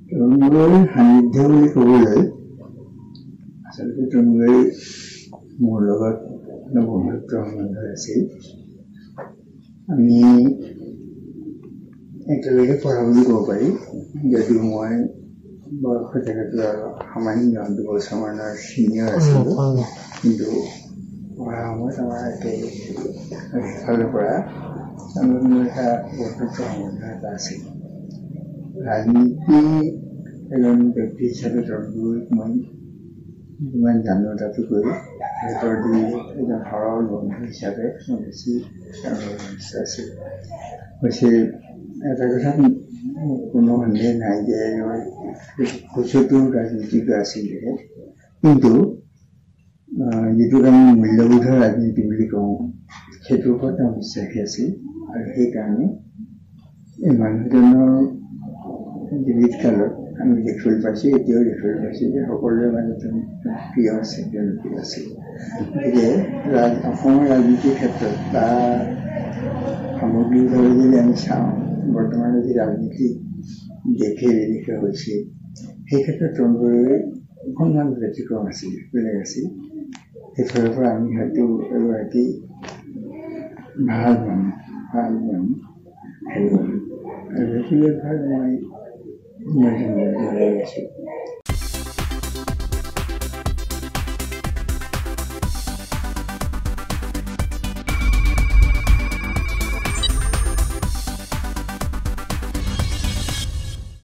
তৰুণগড় সান্নিধ্য বুলি ক'বলৈ আচলতে তৰুণগড় মোৰ লগত বন্ধুত্ব সম্বন্ধ আছিল। আমি একেলগে পঢ়া বুলি ক'ব পাৰি, যদিও মই বয়সৰ তেখেতৰ সামান্য 2 বছৰমানৰ ছিনিয়ৰ আছিলোঁ, কিন্তু পঢ়া সময়ত আমাৰ সেইফালৰ পৰা এটা বন্ধুত্ব সম্বন্ধ এটা আছিল। ৰাজনীতি এজন ব্যক্তি হিচাপে তৰুণগড়ক মই যিমান জানো তাতোকৈ তেখেতৰ এজন সৰল বন্ধু হিচাপে মই বেছি আছিল। হৈছে এটা কথাত কোনো সন্দেহ নাই যে সুচতুৰ ৰাজনীতিক আছিল তেখেত, কিন্তু যিটোক আমি মূল্যবোধৰ ৰাজনীতি বুলি কওঁ সেইটোৰ ওপৰত তেওঁ বিশ্বাসী আছিল। আৰু সেইকাৰণে এই মানুহজনৰ জীৱিতকালত আমি দেখিবলৈ পাইছোঁ, এতিয়াও দেখিবলৈ পাইছোঁ যে সকলোৰে মাজত প্ৰিয় আছিল, জনপ্ৰিয় আছিল। গতিকে অসমৰ ৰাজনীতিৰ ক্ষেত্ৰত বা সামগ্ৰিকভাৱে যদি আমি চাওঁ, বৰ্তমান যি ৰাজনীতি দেশে বিদেশে হৈছে, সেই ক্ষেত্ৰত তৰুণগড় অকণমান ব্যতিক্ৰম আছিল, বেলেগ আছিল। সেইফালৰ পৰা আমি হয়তো এগৰাকী ভাল মানুহ হেৰুৱালোঁ। আৰু ব্যক্তিগতভাৱে মই আছোঁ।